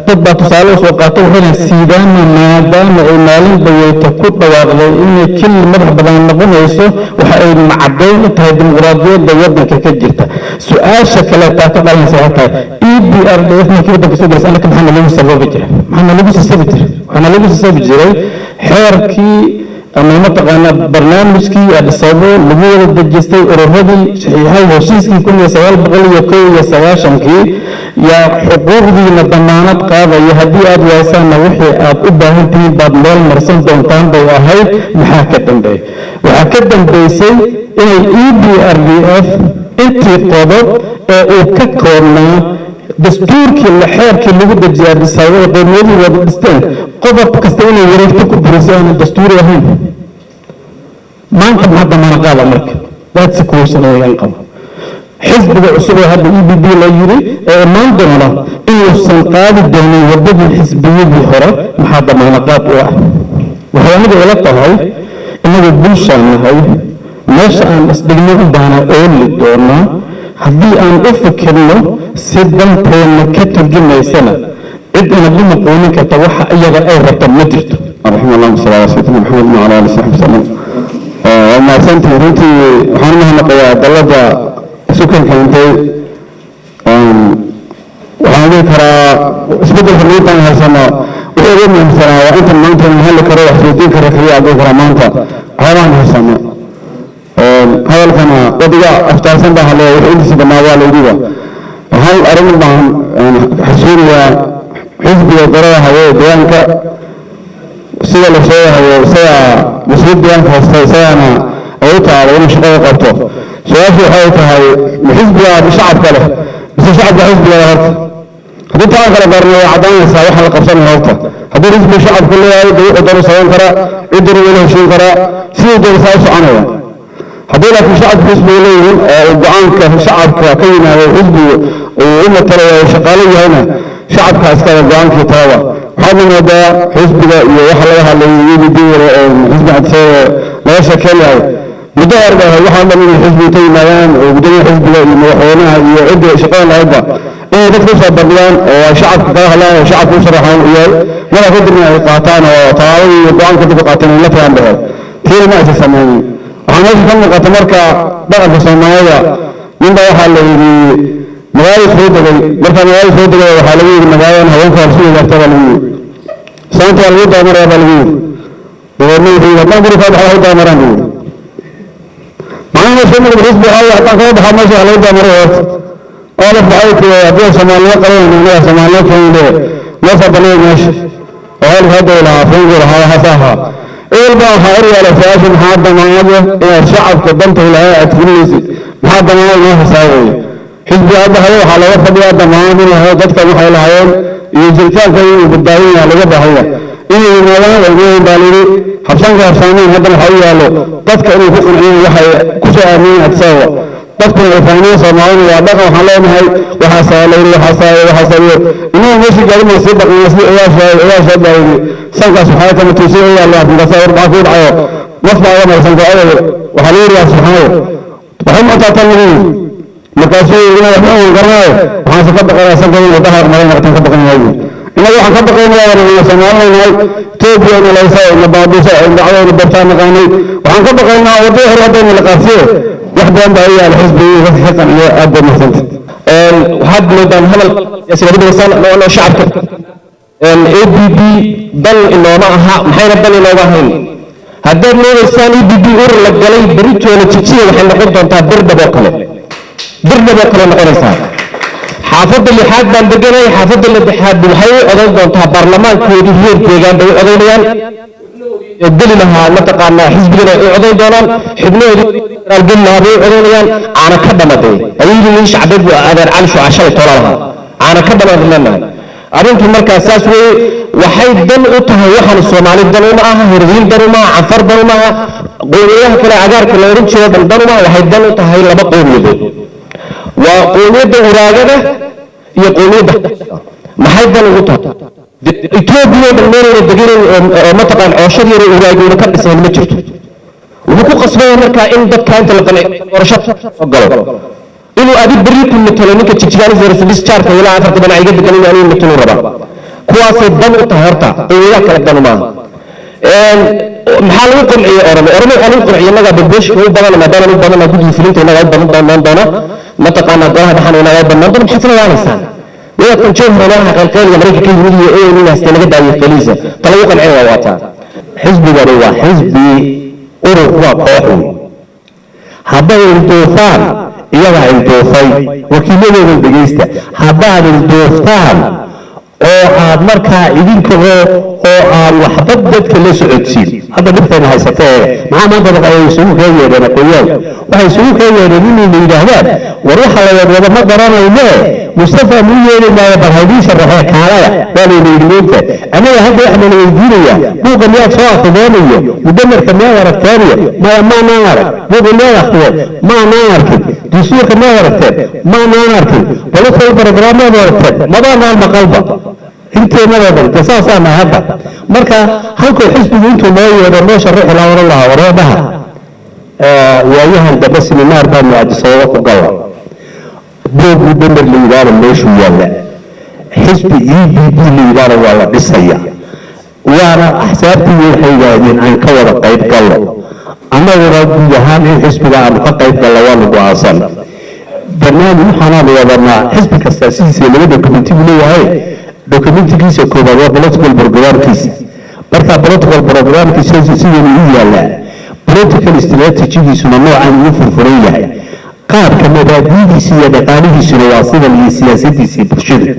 dad baa tusaale soo qaatay waxayna siidaana maadaama ay maalin daweyta ku dhawaaqday inay kili madax badan noqonayso waxa ay macadayn u tahay dimuqraadiyadda waddanka ka jirta su-aasha kale taa ka dhalanaysa waxay tahay EPRDF markii waddanka soo galaysa annaka maxaana lagu sababi jiray xeerkii ama mataqaanaa barnaamijkii Addis Ababa lagu wada dejistay ururadii saxiixay heshiiskii 1991 yaa xuquuqdiina damaanad qaadaya haddii aad waasaana wixii aad u baahan tihiin baad meel marsan doontaan bay ahayd maxaa ka dambeeyay waxaa ka dambeysay inay EPRDF intii qodob ee uu ka koobnaa dastuurkii la xeerkii lagu dejiyay Addis Ababa qeymiyadii wada dhisteen qodob kasta inay wareegto ku burisay aan dastuuri ahayn maanta maxaa damaanad qaada marka that's the question aan qabo xisbiga cusub ee hadda EPP la yiri ee maan doona inuusan qaadi doonin wadadii xisbiyadii hore maxaa damaanad qaad u ah waxay aniga ila tahay inagu bulshaan nahay meesha aan isdhigno u baahna ooli doonaa haddii aan u fikirno si danteena ka turjumaysana cid inagu maqoonin karta waxa iyaga ay rabta ma jirto raximahullahu sallallahu alayhi wa sallam Muhammad wa ala alihi wa sallam ma santii runtii waxaan mahadnaqayaa dalada sukan keentay waxaan dhihi karaa isbedelka maanta aan haysano wuxuu ugu muhiimsanaa waa inta maanta mahali karo wax soo diin kara kaliya aan dhihi karaa maanta waxyaabaan haysano hadalkana wadiga aftaarsan baa haleeya wixii intiisi dhammaa waa laydiga hal arrin baan xasuunayaa xisbiga darada haye deegaanka sida la sheegayo isaga mas-uul deegaanka haysta isagana ay u taalo inuu shaqada qabto su-aashu waxay tahay ma xisbiga shacabka leh mise shacabka xisbiga horta haddii taa kala gaarna way caddaanaysaa waxa la qabsanaya horta haddii xisbiga shacabka leeyahay dee wuxuu danu saban karaa cidduna wala heshiin karaa sidii doonaysaa u soconaya haddii laakiin shacabka xisbiga leeyihiin oo go-aanka shacabka ka yimaado xisbigu uu u matalayo shaqaalo yahayna shacabka iskale go-aankii talada waxaad moodaa xisbiga iyo waxa laga hadlayay UPD oo xisbi cadseeyo laga sheekeynayo muddo hore baa waxaa dhan inay xisbiga ka yimaadaan oo guddoomiyaha xisbiga iyo madaxweynaha iyo cidda shaqada lahayba inay dadka usoo bandhigaan oo ay shacabka kala hadlaan oo shacabka u sharaxaan u yahay markaa kadibna ay qaataan oo tallaabadii iyo go-aanka dib u qaateen ay la tagaan dhexe tiina ma aysan sameynin waxaa meesha ka muuqata marka dhaqanka soomaalida ninba waxaa la yidhi magaalada soo degay markaa magaalada soo degay waxaa lagu yidhi magaaladan haweenka halsu wadaagta baa lagu yidhi saanta waa lagu daamaraya baa lagu yidhi dabeedna wuxuu yidhi haddaan guri kaa baxaa lagu daamaraan buu yidhi macnaha soo magad xisbi alla haddaan kaga baxaa meesha waa lagu daamaraya horta olaf waxay tiri haddii soomaaliya qabanayna anaga soomaaliya keenide loo soo banaya meesha oo halka hadda uu lahaa fungu lahaa hasa ahaa إلبا هاري على فاش محاد دماغه إن الشعب كبنته لا أتفلسي محاد دماغه ما هساوي حزب هذا هو على وفد يا دماغه وهو ضد كم حول عين يجلسان كي بالداعين على جبهة هو إيه مالا وجوه بالي حبسان كحبسانين هذا الحوي له ضد كأنه فوق العين وحي كسر أمين أتساوى dadku fahmiyo Soomaalidu waa dhaqan waxaan leenahay waxa saalayay inuu meesha gaarimo si dhaqan si ayaa shaqeeyay sanka subhanahu wa ta'ala Allah mudasawir baa ku dhacayo wafdaa ma sanka waxa la yiraahdaa subhanahu waxaan u taatanahay markaasuu inuu wax u garanayo waxaan ka baqayaa sanka inuu dhahar maray ka baqanayo inagu waxaan ka baqaynaa inuu Soomaaliyeed Ethiopia iyo Leeyahay nabaadisa dacwada bartaan qanay waxaan ka baqaynaa waddo hore hadda la qaasiyo waxdan baa ay xisbi iyo xaqan iyo aad masant waxaad moodaan hadal siyaasadda wasal oo shacabka ABB dal inooma aha maxayna dal inooga ahayn haddaad leedaysaan ABB ur la galay beritoona jijiya waxay noqon doontaa birdhabo kale noqonaysaa xaafadda lixaad baan deganay xaafadda lixaad waxay odan doontaa baarlamaankoodii heer deegaan bay odaynayaan geli lahaa mataqaanaa xisbigana ay odayn doonaan xubnahoodii geli lahaa bay odaynayaan caana ka dhamaday ayuu shacbiyad adeer cali shucashay tola lahaa caana ka dhamaday arrintu markaa saas weeye waxay dan u tahay waxaan Soomaali dan uma aha hurriin dan uma aha afar dan uma aha qoomiyadaha kale cagaarka la oran jiray dan uma waxay dan u tahay laba qowmiyadood waa qowmiyadda uraagada iyo qowmiyadda maxay dan ugu tahay Ethiopia dhalmeeyay degan oo mataqaan cooshad yar uraagooda ka dhisay ma jirto wuxuu ku qasbay markaa in dadka inta la qanay qorashad galo inuu adi bari ku metelo ninka jijigaanisa rasuulis jaarka ilaa afarta banac iga degan inuu metelo raba kuwaasay dan u tahay horta qowmiyadaha kale dan uma maxaa lagu qanciyay oramo waxaa lagu qanciyay naga bebeeshka u badan maadaama u badan guddiga fulinta inaga badan doona mataqaana golaha dhaxan inaga badan doona maxay filaanaysaa ويكون شيء من هذا القلقل الأمريكي كي يقول إيه الناس تنقد على الفليسة طلعوا العين وواتا حزبي قالوا حزبي أوروبا قوي هذا الدوفان يضع الدوفي وكيلو من بجيسته هذا الدوفان أو عاد مركا يدينكو أو عاد وحبدت كل سعودسين هذا مثلا هاي سفاة مع ما تبقى يسوق هي بين قويان وهيسوق هي بين اللي يدهبان وروح على يد ما درانا إليه مصطفى مية ما يبغيش الرحية كعلايا قالوا لي الموتى أنا هذا إحنا الوزيرية مو قنيات صاع ثمانية ودمر كمية الثانية ما نعرف مو قنيات أخوات ما نعرف دستور كمية الثانية ما نعرف ولا كل برنامج ما نعرف ما بعرف المقالبة أنت ما بعرف تساسا ما هذا مركا هلكو حسب أنتم ما يقدرون شرح لا ولا الله ولا بها وياها بس من النار بان عاد صوت وقوى بوب دمر اللي يدار ليش ويلا حسب EBB اللي يدار والله بالسيا وانا احسابتي الحيوانين عن كور قيد قلب انا ورد جهان حسب عن قيد قلب والله واصل برنامج حنان وضعنا حسب كاستاسيسي اللي بده كوميتي له هاي دوكيمنت كيس كوبا بوليتيكال بروجرام كيس بركا بوليتيكال بروجرام كيس سي يلا بوليتيكال استراتيجي سنه نوعا يفرفريه قاب كمبادئيسي دقانيسي وواصلا لسياسيتي برشد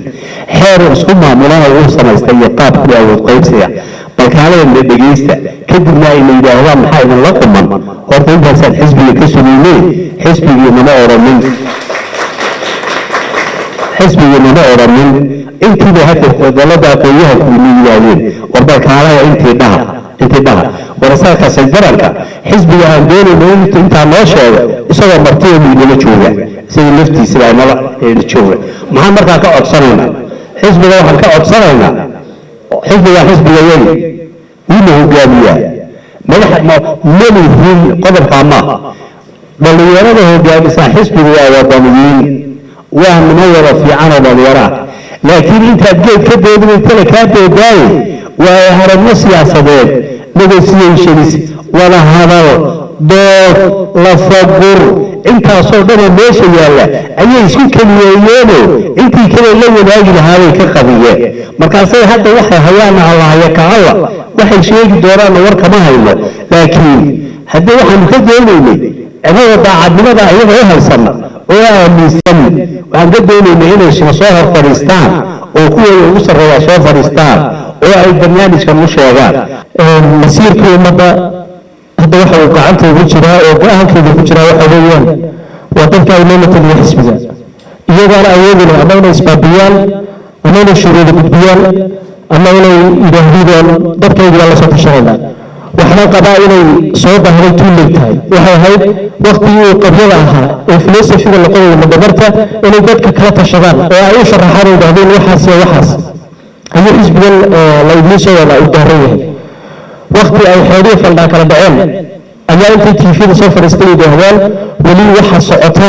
حير اسكما ملاها وصنا استي قاب كلا وقيبسيا بل كان اللي دغيستا كدب لا الى يداوا maxay la quman horta intaas xisbiga ka suuleeyay xisbiga ma oramin intii hadda dalada qoyaha ku leeyahay warba kaala intii dhaha warasaaka saydaranka xisbiga aan doonayno inta loo sheego isagoo martiyada inala jooga sida laftiisa ay nala jooga maxaa markaa ka codsanaynaa xisbiga waxaan ka codsanaynaa xisbiga weyn inuu hogaamiyaa madaxweyne qodobka ma dhalinyarada hogaamisa xisbiga waa wadaniyiin waa minayada fiican oo dhalinyara laakiin intaad geed ka doodin tala ka doodaay waa haramo siyaasadeed negotiations wala hadal dood la fagur intaasoo dhan meesha yaalla ayay isku keliyeeyeen intii kale la wadaagi lahaayay ka qabiyeen markaasay hadda waxay hayaan Allah ya kaala waxay sheegi doonaan war kama hayno laakiin haddii waxaan ka doonaynay anagoo daacadnimada ayaga u haysana oo aaminsan waxaan ka doonaynay inay soo hor fadhiistaan oo kuwa ugu sarreeya soo fadhiistaan oo ay barnaamijkan u sheegaan masiirka ummadda hadda waxa uu gacanta ugu jiraa oo go'aankeeda ku jiraa waxa weeyaan waa dadka ay leeyihiin xisbiga iyagana awoodina ama inay isbaabiyaan ama inay shuruudo gudbiyaan ama inay yidhaahdaan dadkayga la soo tashanayna waxaan qabaa inay soo bahday tuulay tahay waxay ahayd waqtigii uu qabyada ahaa ee filosofiga noqonaya madabarta inay dadka kala tashadaan oo ay u sharaxaan oo yidhahdeen waxaas iyo waxaas ayuu xisbigan la idiin soo wada u daaran yahay waqti ay xoolihii faldhaa kala dhaceen ayaa intay tvda soo fadhiistay yidhaahdaan weli waxaa socota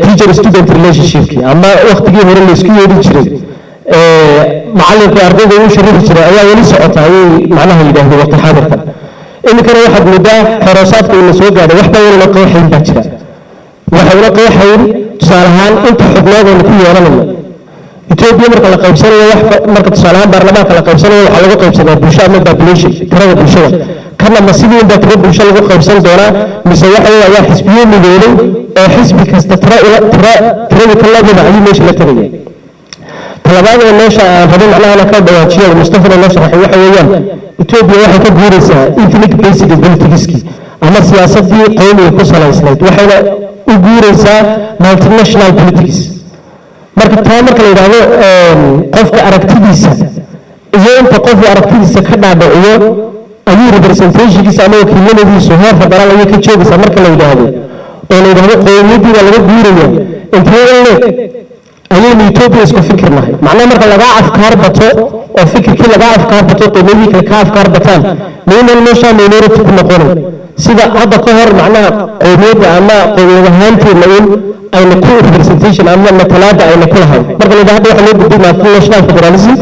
teacher student relationshipkii ama waqtigii hore laysku yeedhi jiray macallinka ardayda uu sharixi jiray ayaa weli socota ayay macnaha yidhaahdeen waqti xaadirkan iminkana waxaad moodaa xoroosaadka uu la soo gaadhay waxba una qeexayn baa jira waxay una qeexayn tusaale ahaan inta xubnood aynu ku yeelanayo etoobiya marka la qaybsanayo marka tusaale ahaan baarlamaanka la qaybsanayo waxaa lagu qaybsadaa bulsho ama population tirada bulshada kana ma sidii inbaa tiro bulsho lagu qaybsan doonaa mise waxa ayaa xisbiyo midoobay oo xisbi kasta tiradii ka lamida ayuu meesha la tagaya talabaad ee meesha aan rabin macnaha ka dhawaajiyo mustafana loo sharaxay waxa weeyaan etoobiya waxay ka guuraysaa ethnic basic politicski ama siyaasadii qowmiga ku salaysnayd waxayna u guuraysaa multinational politics marka taa marka la yidhaahdo qofka aragtidiisa iyo inta qofku aragtidiisa ka dhaadhiciyo ayuu representationkiisa ama wakiilanadiisu heer federaal ayay ka joogaysaa marka la yidhaahdo oo la yidhaahdo qowmiyadii baa laga guuraya intee in leeg ayaynu etoobiya isku fikir nahay macnaha marka lagaa afkaar bato oo fikirkii lagaa afkaar bato qowmiyadii kale ka afkaar bataan maynan meeshaa minority ku noqonayn sida hadda ka hor macnaha qowmiyadda ama qowmiyad ahaanteedna in ayna ku representation ama matalaada ayna ku lahayn marka la yidhahdo waxa loo gudbay national federalism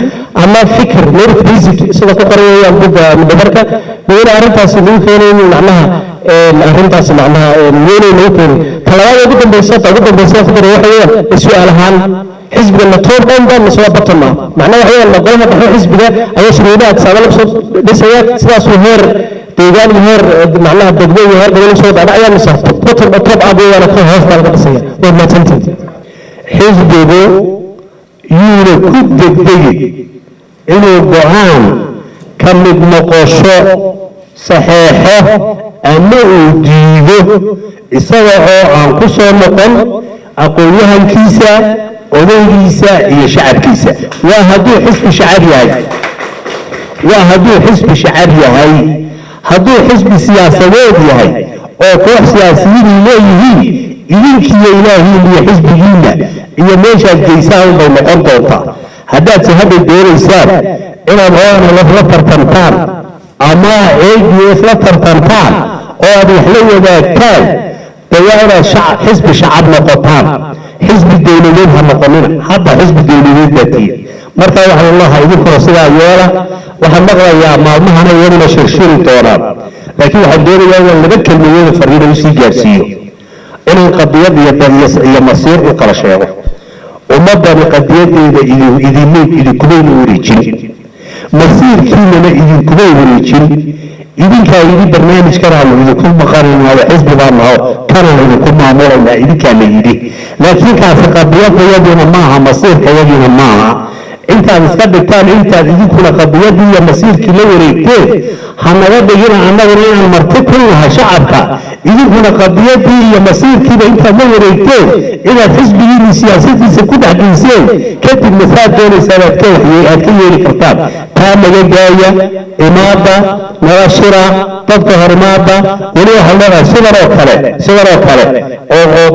ama fikir merit based sida ku qoran weeyaan buga mudabarka mayna arrintaasi lagu keenayn macnaha arrintaasi macnaha mayna lagu keenayn talabaad ugu dambaysa fikir waxa weeyaan su'aal ahaan xisbiga la top down baa mise waa bottom up macnaha waxa weeyaan golaha dhexe xisbiga ayaa shuruudaha sabab soo dhisaya sidaas uu heer deegaan iyo heer macnaha degmo iyo heer gobol soo dhaca ayaa mise bottom up weeyaan ka hoos baa laga dhisaya waa maatantii xisbigu yuuna ku degdegi inuu go'aan ka mid noqosho saxeexo ama uu diido isaga oo aan ku soo noqon aqoon-yahankiisa odaygiisa iyo shacabkiisa waa hadduu xisbi shacab yahay hadduu xisbi siyaasadeed yahay oo koox siyaasiyiin leeyihiin idinkiiyo ilaahiin iyo xisbigiinna iyo meeshaad geysaan bay noqon doontaa haddaadse hadda doonaysaan inaad ONLF la tartantaan ama ADF la tartantaan oo aad wax la wadaagtaan dee waa inaad xisbi shacab noqotaan xisbi dowladeed ha noqonina hadda xisbi dowladeed baa tihiin marka waxaan leeyahay idinkoo sidaa yeela waxaan maqlayaa maalmahana iyaduna shirshiri doonaan laakiin waxaan doonayaa inaan laba kelmadooda fariina usii gaarsiiyo inaan qadiyad iyo masiir u kala sheego ummadani qadiyadeeda idinkumayna wareejin masiirkiinana idinkumay wareejin idinkaa yidhi barnaamijkanaanu idinku maqanaynaao xisbi baa naho kanaan idinku maamulaynaa idinkaa la yidhi laakiin kaasi qadiyadayadiina maaha masiirkayadiina maaha intaad iska dhigtaan intaad idinkuna qadiyadii iyo masiirkii la wareegteen hanaga dhigina annaguna inaan marti ku nahay shacabka idinkuna qadiyadii iyo masiirkiiba intaad la wareegteen inaad xisbigiini siyaasadiisa ku dhex geyseen kadibna saad doonaysaa aad ka yeeli kartaan taa naga gaaya imaada naga shira dadka horimaada weli waxaan leedahay sidan oo kale oo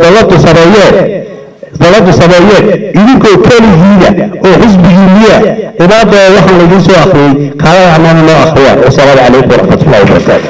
dowladdu sameeyeen idinkoo keligiina oo xisbigiiniya imaada waxaan laydin soo akhriyey kaala waxnaana loo akhriyaan wasalaamu calaykum waraxmatullahi wabarakaatu